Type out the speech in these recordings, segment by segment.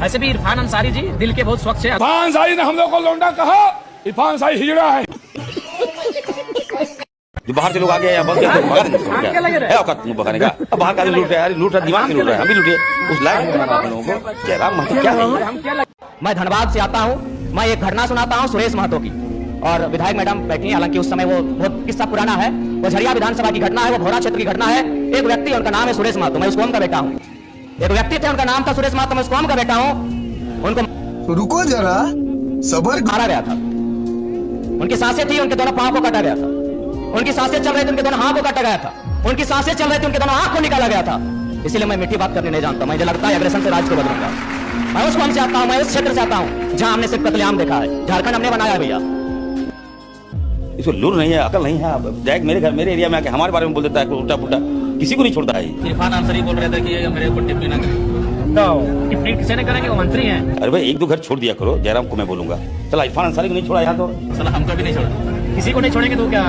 ऐसे भी इरफान अंसारी जी दिल के बहुत स्वच्छ है। इरफान अंसारी ने हम लोग को लौंडा कहा, इरफान अंसारी हिजड़ा है। जो बाहर से लोग आ गए या बस गए तो भगा देंगे है औकात तुम भगाने का। अब बाहर का लूट रहा है, लूट रहा दिमाग से लूट रहा है, हम भी लूटिए उस लायक बनाना आप लोगों को। जयराम महतो क्या है? मैं धनबाद से आता हूँ। मैं एक घटना सुनाता हूँ सुरेश महतो की, और विधायक मैडम बैठी हैं, हालांकि उस समय वो बहुत किस्सा पुराना है। वो झरिया विधानसभा की घटना है, वो भोरा क्षेत्र की घटना है। एक व्यक्ति उनका नाम है सुरेश महतो, मैं उस कौम का बेटा हूँ। एक व्यक्ति थे उनका नाम था सुरेश महतो, मैं उस कौम का बेटा हूँ। उनको रुको जरा, सबर मारा गया था। उनकी सांसें थी, उनके दोनों पांव को काटा गया था। उनकी सांसें चल रही थी, उनके दोनों हाथ को काटा गया था। उनकी सांसें चल रही थी, उनके दोनों आंख को निकाला गया था। इसलिए मैं मीठी बात करने नहीं जानता। मुझे लगता है अग्रेशन से राज को बदलूंगा। मैं उस कौम से आता हूँ, मैं उस क्षेत्र से आता हूँ जहां हमने सिर्फ कत्लेआम देखा है। झारखंड हमने बनाया है भैया। इसको लूर नहीं है, अकल नहीं है। डायरेक्ट मेरे घर मेरे एरिया में आके हमारे बारे में बोल देता है, उल्टा पुल्टा किसी को नहीं छोड़ता है। इरफान अंसारी बोल रहे थे कि मेरे ऊपर टिप्पणी ना करें, तो टिप्पणी किसी ने करेंगे? वो मंत्री हैं। अरे भाई एक दो घर छोड़ दिया करो, जयराम को मैं बोलूंगा। चला इरफान अंसारी को नहीं छोड़ा यहाँ तो चला हमको भी नहीं छोड़ा। किसी को नहीं छोड़ेंगे तो क्या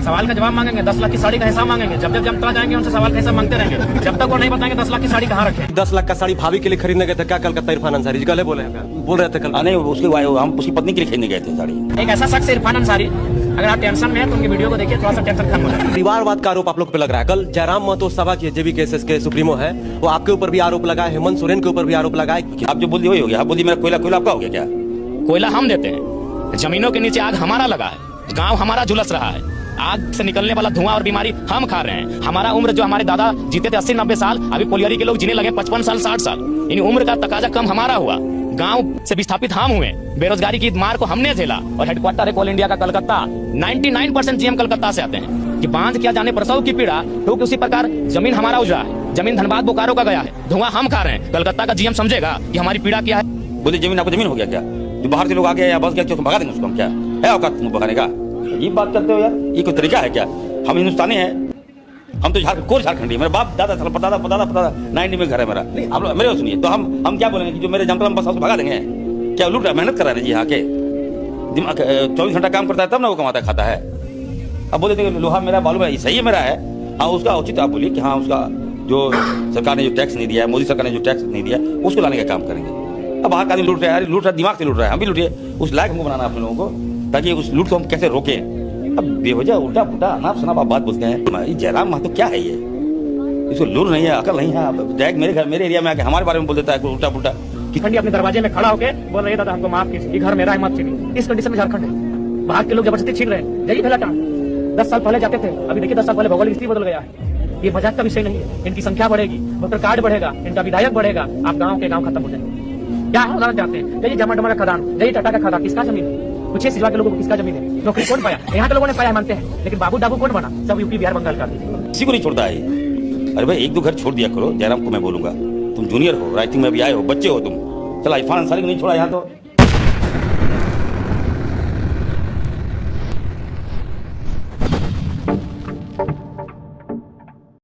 सवाल का जवाब मांगेंगे? 10 लाख की साड़ी का हिसाब मांगेंगे। जब जनता जाएंगे उनसे सवाल का हिसाब मांगते रहेंगे जब तक वो नहीं बताएंगे 10 लाख की साड़ी कहाँ रखे। 10 लाख का साड़ी भाभी के लिए खरीदने गए थे क्या कलकत्ता? इरफान अंसारी जी गले बोल रहे थे कल। नहीं उसकी हम उसकी पत्नी के लिए खरीदने गए थे साड़ी। एक ऐसा शख्स इरफान अंसारी, अगर आप टेंशन में है तो उनकी वीडियो को देखिए, थोड़ा सा टेंशन खत्म हो जाए। परिवारवाद का आरोप आप लोग पे लग रहा है। कल जयराम महतो सभा की जेबी केसेस के सुप्रीमो है, वो आपके ऊपर भी आरोप लगाए, हेमंत सोरेन के ऊपर भी आरोप लगाए। आप जो बोलिए वही हो गया। आप बोलिए मेरा कोयला आपका हो गया क्या? कोयला हम देते हैं, जमीनों के नीचे आग हमारा लगा है, गांव हमारा झुलस रहा है, आग से निकलने वाला धुआं और बीमारी हम खा रहे हैं। हमारा उम्र जो हमारे दादा जीते थे 80-90 साल, अभी कोलियरी के लोग जीने लगे 55 साल 60 साल। इन उम्र का तकाजा कम हमारा हुआ। गांव से विस्थापित हम हुए, बेरोजगारी की मार को हमने झेला, और हेडक्वार्टर है कोल इंडिया का कलकत्ता। 99% जीएम कलकत्ता से आते हैं। कि बांध किया जाने प्रसव की पीड़ा, क्योंकि उसी प्रकार जमीन हमारा उजड़ा है। जमीन धनबाद बोकारो का गया है, धुआं हम खा रहे हैं। कलकत्ता का जीएम समझेगा कि हमारी पीड़ा क्या है। बोले जमीन आपको जमीन हो गया क्या? जो बाहर से लोग आ गए या बस गए तो भगा देंगे उसको। हम क्या है औकात तुम भगाने का? ये बात करते हो यार, ये कोई तरीका है क्या? हम हिंदुस्तानी हैं, हम तो झारखंडी। मेरे बाप दादा साल पता 90 में घर है मेरा। आप लोग मेरे को सुनिए, तो हम क्या बोलेंगे कि जो मेरे जमतला में बस भगा देंगे? क्या लूट रहा है? मेहनत करा रहे जी यहाँ के, दिमाग 24 घंटा काम करता है तब ना वो कमाता खाता है। अब बोले थे लोहा मेरा बालू मेरा, सही है मेरा है। हाँ उसका उचित आप बोलिए कि हाँ उसका जो सरकार ने जो टैक्स नहीं दिया है, मोदी सरकार ने जो टैक्स नहीं दिया उसको लाने का काम करेंगे। अब बाहर का आदमी लूट रहा है, लूट रहा है दिमाग से लूट रहा है, हम भी लूटिए उस लायक हमको बनाना अपने लोगों को, ताकि उस लूट को हम कैसे रोकें। अब बेवजह उल्टा पुल्टा अनाप शनाप आप बात बोलते हैं। जयराम महतो क्या है ये? इसको लूर नहीं है, अकल नहीं है। डायरेक्ट मेरे घर मेरे एरिया में आके हमारे बारे में बोल देता है उल्टा पुल्टा। खंडी अपने दरवाजे में खड़ा होकर बोल रहे दादा हमको माफ कीजिए, घर मेरा है मत छीनिए। इस कंडीशन में झारखंड है, बाहर के लोग जबरदस्ती छीन रहे हैं। जाइए पहला टाइम 10 साल पहले जाते थे, अभी देखिए 10 साल पहले भौगोलिक स्थिति बदल गया है। ये मजाक का विषय नहीं है। इनकी संख्या बढ़ेगी, वोटर कार्ड बढ़ेगा, इनका विधायक बढ़ेगा, आप गाँव के गाँव खत्म हो जाएंगे। क्या है उदाहरण चाहते हैं? जाइए जमा का खदान, जाइए टाटा का खदान, किसका जमीन है? पूछिए सिजवा के लोगों को किसका जमीन है? नौकरी कौन पाया? यहाँ के लोगों ने पाया मानते हैं, लेकिन बाबू डाबू कौन बना? सब यूपी बिहार बंगाल का। किसी को नहीं छोड़ता है। अरे भाई एक दो घर छोड़ दिया करो, जयराम को मैं बोलूंगा। तुम जूनियर हो, राइटिंग में भी आए हो, बच्चे हो तुम। चला इरफान अंसारी को नहीं छोड़ा यहाँ तो